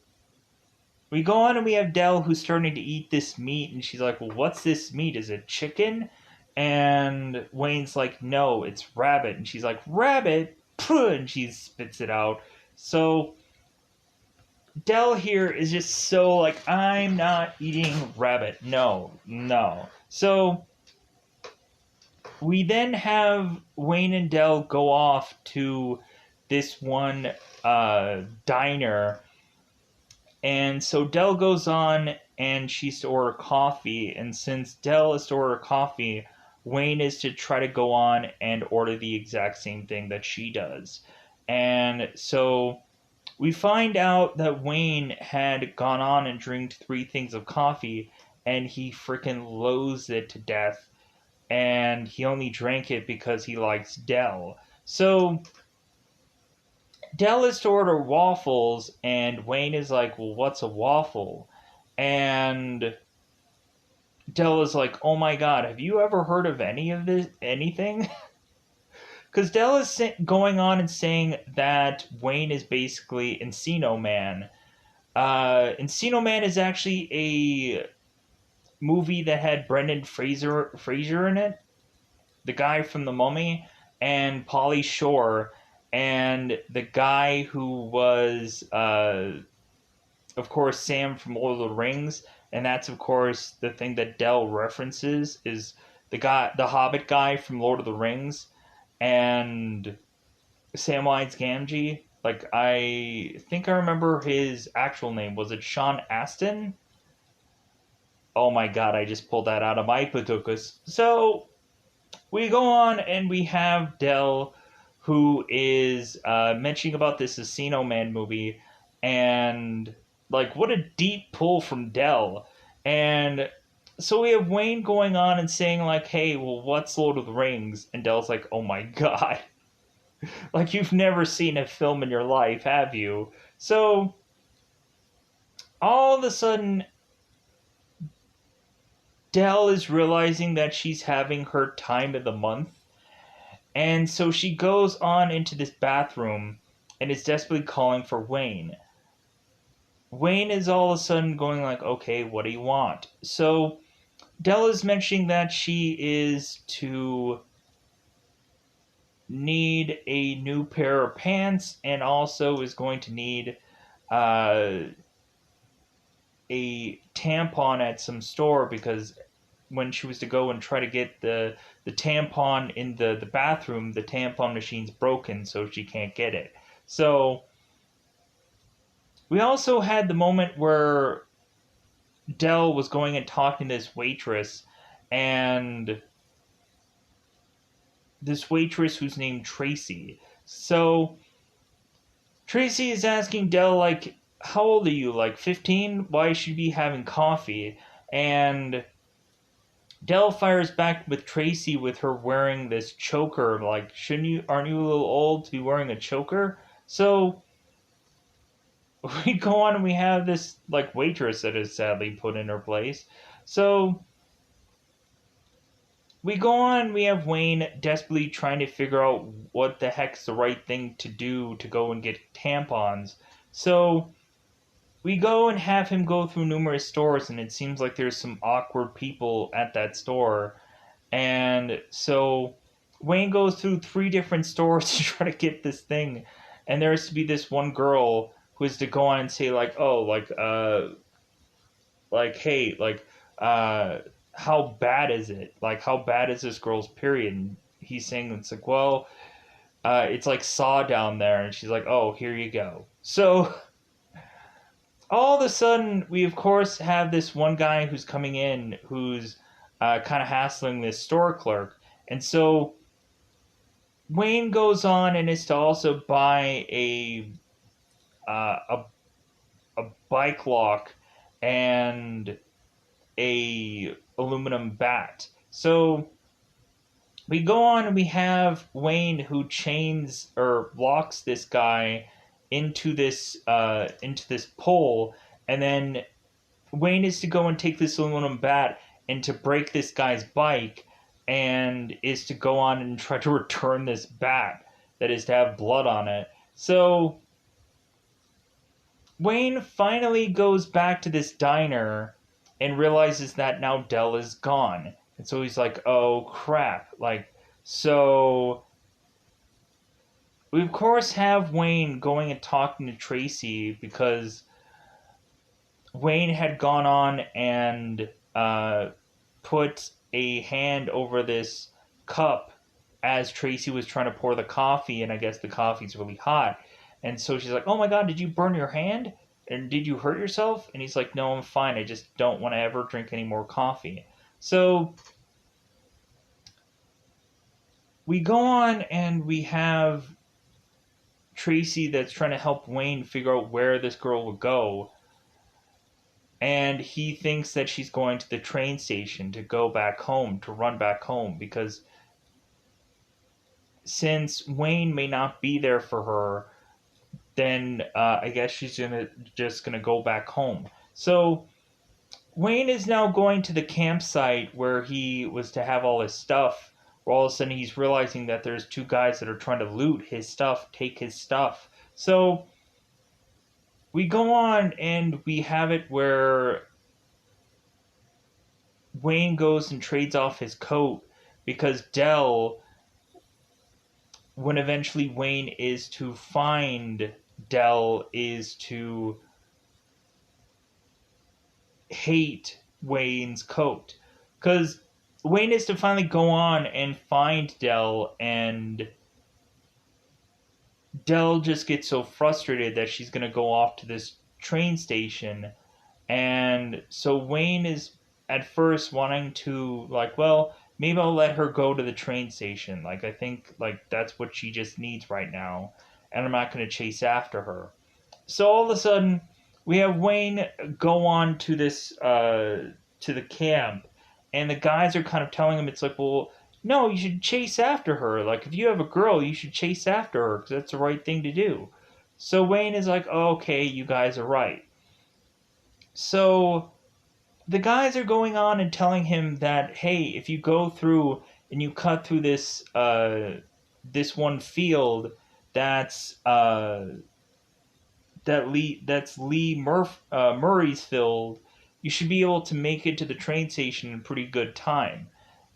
we go on and we have Dell who's starting to eat this meat, and she's like, well, what's this meat? Is it chicken? And Wayne's like, no, it's rabbit. And she's like, rabbit? Puh, and she spits it out. So Dell here is just so like, I'm not eating rabbit. No, no. So we then have Wayne and Dell go off to this one diner. And so Dell goes on and she's to order coffee. And since Dell is to order coffee, Wayne is to try to go on and order the exact same thing that she does. And so we find out that Wayne had gone on and drank 3 things of coffee, and he freaking loathes it to death, and he only drank it because he likes Dell. So Dell is to order waffles, and Wayne is like, well, what's a waffle? And Dell is like, oh my god, have you ever heard of anything? Because Dell is going on and saying that Wayne is basically Encino Man. Encino Man is actually a movie that had Brendan Fraser in it, the guy from The Mummy, and Pauly Shore, and the guy who was, of course, Sam from Lord of the Rings, and that's of course the thing that Dell references is the Hobbit guy from Lord of the Rings, and Samwise Gamgee. Like, I think I remember his actual name. Was it Sean Astin? Oh my god, I just pulled that out of my patukas. So, we go on and we have Dell, who is mentioning about this Encino Man movie, and, like, what a deep pull from Dell. And so we have Wayne going on and saying, like, hey, well, what's Lord of the Rings? And Dell's like, oh my god. Like, you've never seen a film in your life, have you? So, all of a sudden, Dell is realizing that she's having her time of the month. And so she goes on into this bathroom and is desperately calling for Wayne. Wayne is all of a sudden going like, okay, what do you want? So Dell is mentioning that she is to need a new pair of pants and also is going to need uh, a tampon at some store because when she was to go and try to get the tampon in the bathroom, the tampon machine's broken, so she can't get it. So we also had the moment where Dell was going and talking to this waitress, and this waitress who's named Tracy. So Tracy is asking Dell, like, how old are you? Like 15? Why should you be having coffee? And Dell fires back with Tracy with her wearing this choker. Like, aren't you a little old to be wearing a choker? So we go on and we have this, like, waitress that is sadly put in her place. So we go on, we have Wayne desperately trying to figure out what the heck's the right thing to do to go and get tampons. So we go and have him go through numerous stores, and it seems like there's some awkward people at that store. And so Wayne goes through 3 different stores to try to get this thing. And there has to be this one girl who is to go on and say, like, oh, like, hey, like, how bad is it? Like, how bad is this girl's period? And he's saying, it's like, well, it's like Saw down there. And she's like, oh, here you go. So all of a sudden, we of course have this one guy who's coming in who's kind of hassling this store clerk. And so Wayne goes on and is to also buy uh, a, a bike lock and a aluminum bat. So we go on and we have Wayne who chains or locks this guy into this pole, and then Wayne is to go and take this aluminum bat and to break this guy's bike, and is to go on and try to return this bat that is to have blood on it. So Wayne finally goes back to this diner and realizes that now Dell is gone. And so he's like, oh crap. Like, so we of course have Wayne going and talking to Tracy because Wayne had gone on and put a hand over this cup as Tracy was trying to pour the coffee, and I guess the coffee's really hot. And so she's like, oh my god, did you burn your hand? And did you hurt yourself? And he's like, no, I'm fine. I just don't want to ever drink any more coffee. So we go on and we have Tracy that's trying to help Wayne figure out where this girl will go. And he thinks that she's going to the train station to go back home, to run back home, because since Wayne may not be there for her, then I guess she's just gonna go back home. So Wayne is now going to the campsite where he was to have all his stuff. Where all of a sudden he's realizing that there's two guys that are trying to loot his stuff, take his stuff. So we go on and we have it where Wayne goes and trades off his coat because Dell, when eventually Wayne is to find Dell, is to hate Wayne's coat. Because Wayne is to finally go on and find Dell, and Dell just gets so frustrated that she's going to go off to this train station. And so Wayne is at first wanting to, like, well, maybe I'll let her go to the train station. Like, I think, like, that's what she just needs right now. And I'm not going to chase after her. So all of a sudden, we have Wayne go on to this, to the camp. And the guys are kind of telling him, it's like, well, no, you should chase after her. Like, if you have a girl, you should chase after her because that's the right thing to do. So Wayne is like, oh, okay, you guys are right. So the guys are going on and telling him that, hey, if you go through and you cut through this this one field that's Murray's field, you should be able to make it to the train station in pretty good time.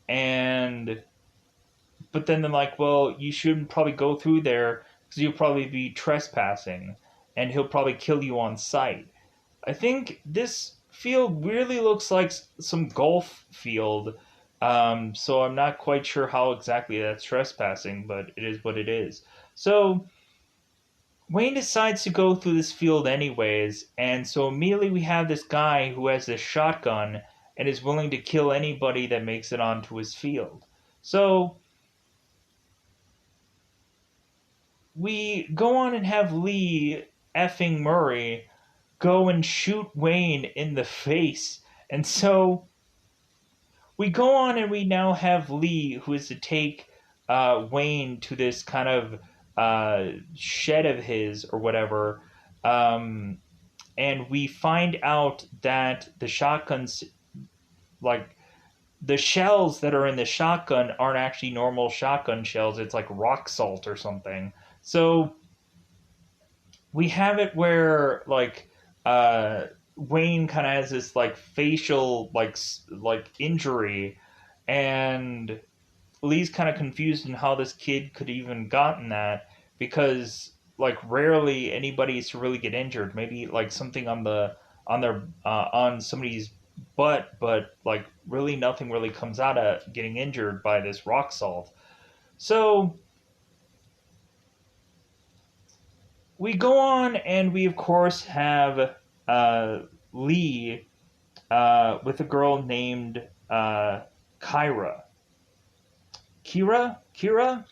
But then they're like, well, you shouldn't probably go through there because you'll probably be trespassing, and he'll probably kill you on sight. I think this field really looks like some golf field, so I'm not quite sure how exactly that's trespassing, but it is what it is. So Wayne decides to go through this field anyways, and so immediately we have this guy who has this shotgun and is willing to kill anybody that makes it onto his field. So we go on and have Lee effing Murray go and shoot Wayne in the face. And so we go on and we now have Lee, who is to take Wayne to this kind of shed of his or whatever. And we find out that the shotguns, like, the shells that are in the shotgun aren't actually normal shotgun shells. It's like rock salt or something. So we have it where, like, Wayne kind of has this, like, facial, like injury, and Lee's kind of confused in how this kid could even gotten that, because, like, rarely anybody is to really get injured. Maybe, like, something on somebody's butt, but, like, really nothing really comes out of getting injured by this rock salt. So we go on, and we of course have Lee with a girl named Kira. Kira?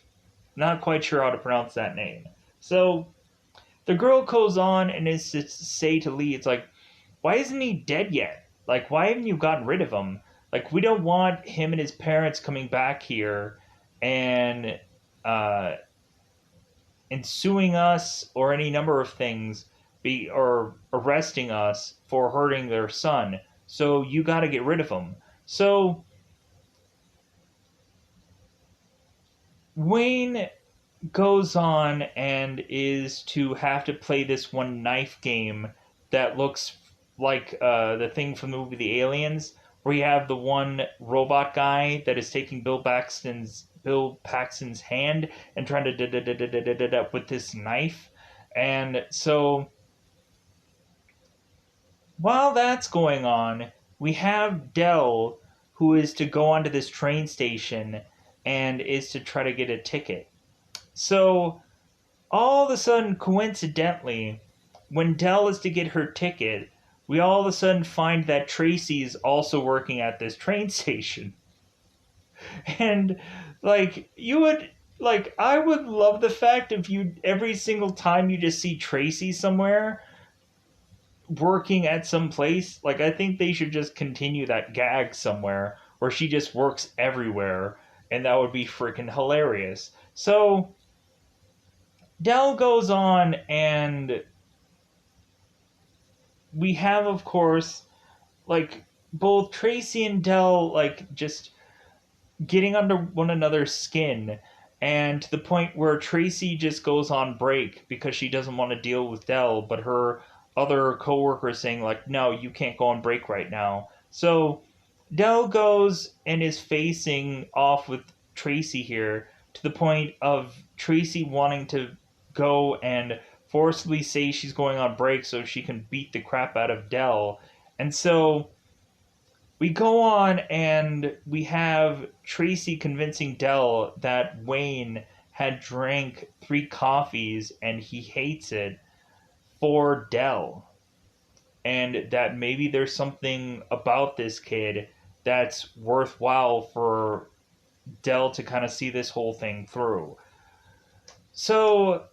Not quite sure how to pronounce that name. So the girl goes on and is to say to Lee, it's like, why isn't he dead yet? Like, why haven't you gotten rid of him? Like, we don't want him and his parents coming back here and suing us or any number of things, or arresting us for hurting their son. So you got to get rid of him. So Wayne goes on and is to have to play this one knife game that looks like the thing from the movie The Aliens, where you have the one robot guy that is taking Bill Paxton's hand and trying to with this knife. And so while that's going on, we have Dell, who is to go onto this train station and is to try to get a ticket. So all of a sudden, coincidentally, when Dell is to get her ticket, we all of a sudden find that Tracy's also working at this train station. And, like, you would, like, I would love the fact if you, every single time you just see Tracy somewhere working at some place, like, I think they should just continue that gag somewhere where she just works everywhere, and that would be freaking hilarious. So, Dell goes on, and we have, of course, like, both Tracy and Dell, like, just getting under one another's skin, and to the point where Tracy just goes on break because she doesn't want to deal with Dell, but her other coworkers saying like, no, you can't go on break right now. So Dell goes and is facing off with Tracy here, to the point of Tracy wanting to go and forcibly say she's going on break so she can beat the crap out of Dell. And so we go on, and we have Tracy convincing Dell that Wayne had drank 3 coffees and he hates it for Dell. And that maybe there's something about this kid that's worthwhile for Dell to kind of see this whole thing through. So,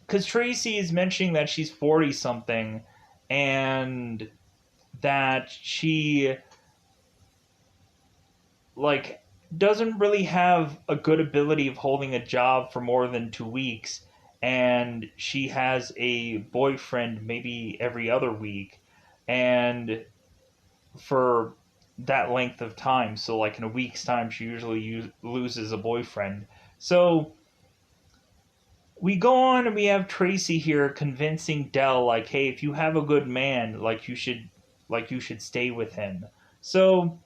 because Tracy is mentioning that she's 40 something and that she like doesn't really have a good ability of holding a job for more than 2 weeks, and she has a boyfriend maybe every other week, and for that length of time, so like in a week's time she usually loses a boyfriend. So we go on, and we have Tracy here convincing Dell like, hey, if you have a good man, like you should stay with him. So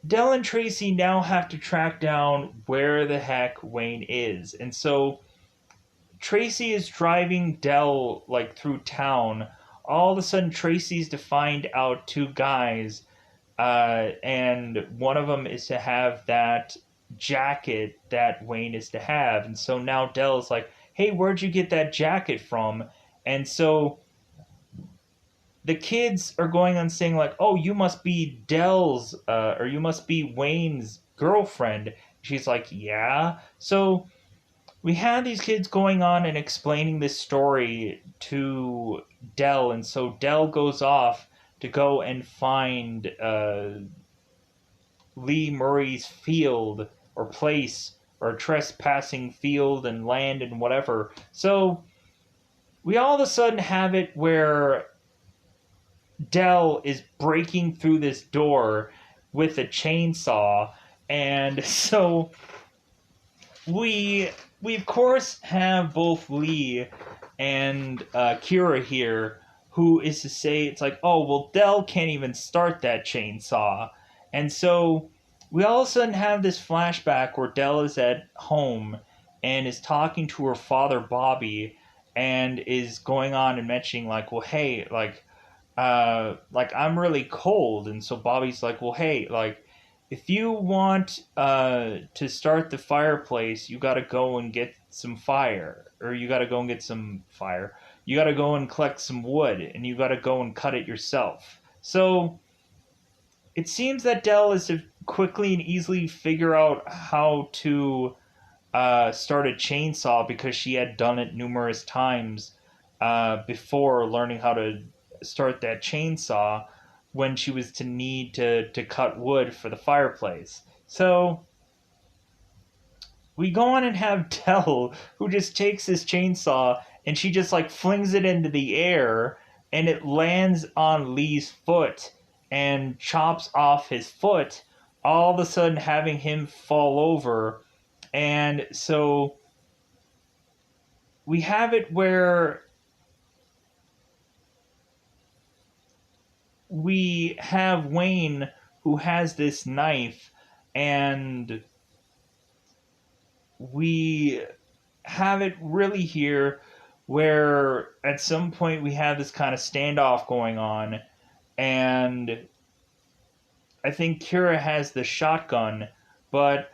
Dell and Tracy now have to track down where the heck Wayne is. And so Tracy is driving Dell like through town. All of a sudden Tracy's to find out 2 guys, and one of them is to have that jacket that Wayne is to have. And so now Dell's like, hey, where'd you get that jacket from? And so the kids are going on saying like, "Oh, you must be Dell's, or you must be Wayne's girlfriend." She's like, "Yeah." So we had these kids going on and explaining this story to Dell, and so Dell goes off to go and find Lee Murray's field or place or trespassing field and land and whatever. So we all of a sudden have it where Dell is breaking through this door with a chainsaw, and so we of course have both Lee and Kira here, who is to say it's like, oh well, Dell can't even start that chainsaw, and so we all of a sudden have this flashback where Dell is at home and is talking to her father Bobby, and is going on and mentioning like, well, hey, like I'm really cold, and so Bobby's like, well, hey, like if you want to start the fireplace, you got to go and get some fire, or you got to go and get some fire. You got to go and collect some wood, and you got to go and cut it yourself. So it seems that Dell is to quickly and easily figure out how to start a chainsaw because she had done it numerous times before learning how to start that chainsaw when she was to need to cut wood for the fireplace. So we go on and have Dell, who just takes this chainsaw and she just like flings it into the air, and it lands on Lee's foot and chops off his foot, all of a sudden having him fall over. And so we have it where we have Wayne who has this knife, and we have it really here where at some point we have this kind of standoff going on, and I think Kira has the shotgun, but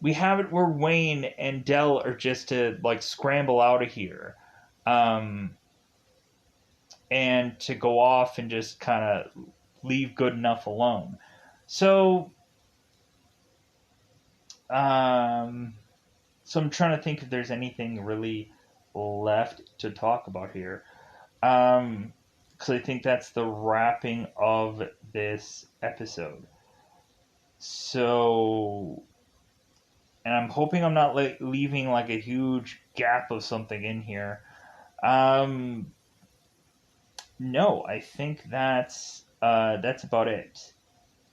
we have it where Wayne and Dell are just to like scramble out of here. Um, and to go off and just kind of leave good enough alone. So So I'm trying to think if there's anything really left to talk about here. Because I think that's the wrapping of this episode. So, and I'm hoping I'm not leaving like a huge gap of something in here. Um, no, I think that's about it.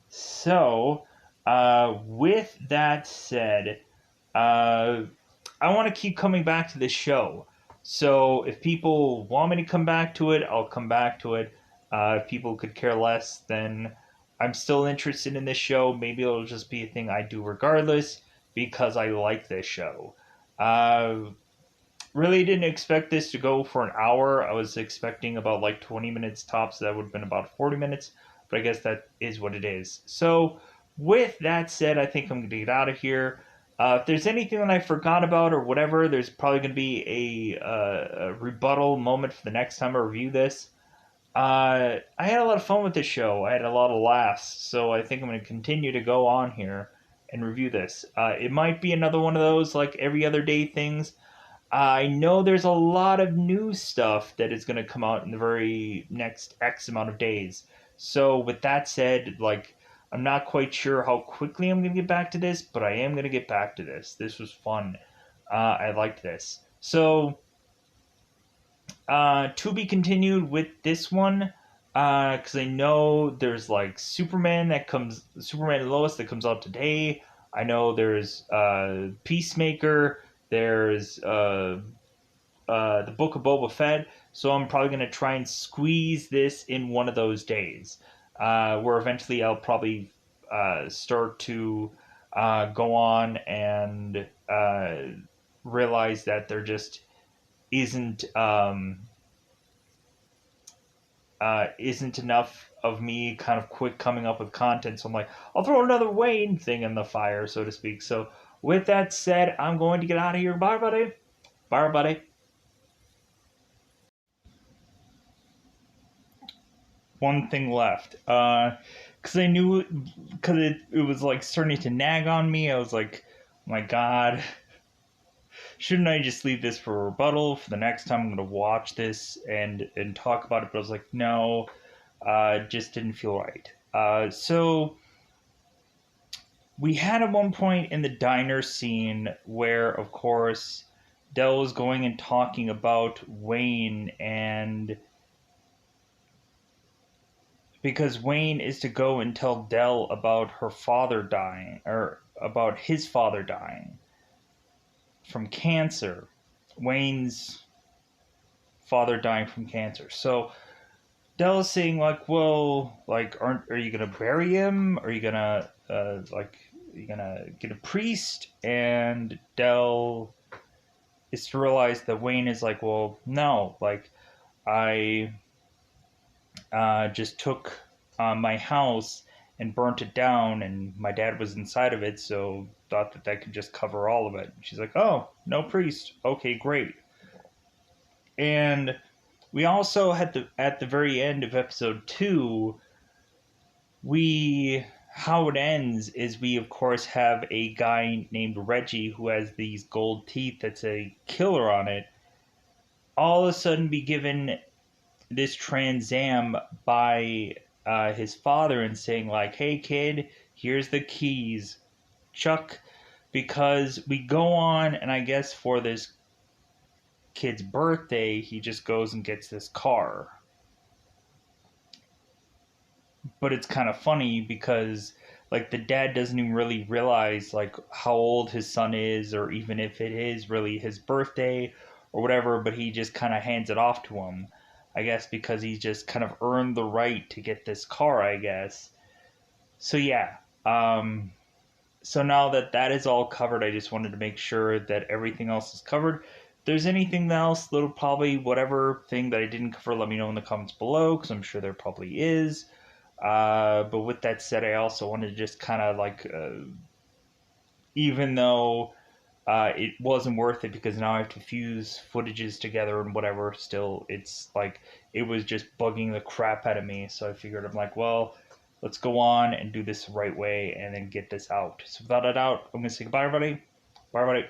So, with that said, uh, I want to keep coming back to this show. So if people want me to come back to it, I'll come back to it. If people could care less, then I'm still interested in this show. Maybe it'll just be a thing I do regardless because I like this show. Uh, really didn't expect this to go for an hour. I was expecting about like 20 minutes tops. That would have been about 40 minutes, but I guess that is what it is. So, with that said, I think I'm going to get out of here. If there's anything that I forgot about or whatever, there's probably going to be a rebuttal moment for the next time I review this. I had a lot of fun with this show. I had a lot of laughs, so I think I'm going to continue to go on here and review this. It might be another one of those like every other day things. I know there's a lot of new stuff that is going to come out in the very next X amount of days. So, with that said, like, I'm not quite sure how quickly I'm going to get back to this, but I am going to get back to this. This was fun. I liked this. So, to be continued with this one, because I know there's like Superman and Lois that comes out today. I know there's Peacemaker. There's the Book of Boba Fett, so I'm probably going to try and squeeze this in one of those days, where eventually I'll probably start to go on and realize that there just isn't isn't enough of me kind of quick coming up with content. So I'm like, I'll throw another Wayne thing in the fire, so to speak. So with that said, I'm going to get out of here. Bye, buddy. Bye, buddy. One thing left. Because I knew, because it was like starting to nag on me. I was like, oh my God, shouldn't I just leave this for a rebuttal for the next time I'm going to watch this and talk about it? But I was like, no, it just didn't feel right. So we had at one point in the diner scene where, of course, Dell was going and talking about Wayne and because Wayne is to go and tell Dell about her father dying, or about his father dying from cancer. Wayne's father dying from cancer. So Dell is saying like, well, like, are you gonna bury him? Are you gonna are you gonna get a priest? And Dell is to realize that Wayne is like, well, no, like I just took my house and burnt it down, and my dad was inside of it, so thought that that could just cover all of it. She's like, oh, no priest. Okay, great. And we also had at the very end of episode 2, we how it ends is we of course have a guy named Reggie who has these gold teeth that's a killer on it. All of a sudden, be given this Trans Am by his father and saying like, "Hey kid, here's the keys, Chuck," because we go on and I guess for this kid's birthday, he just goes and gets this car. But it's kind of funny because like the dad doesn't even really realize like how old his son is or even if it is really his birthday or whatever, but he just kind of hands it off to him. I guess because he just kind of earned the right to get this car, I guess. So yeah, um so now that that is all covered, I just wanted to make sure that everything else is covered. If there's anything else, little probably whatever thing that I didn't cover, let me know in the comments below because I'm sure there probably is. But with that said, I also wanted to just kind of like, even though it wasn't worth it because now I have to fuse footages together and whatever, still, it's like, it was just bugging the crap out of me. So I figured, I'm like, well, Let's go on and do this the right way and then get this out. So without a doubt, I'm going to say goodbye, everybody. Bye, everybody.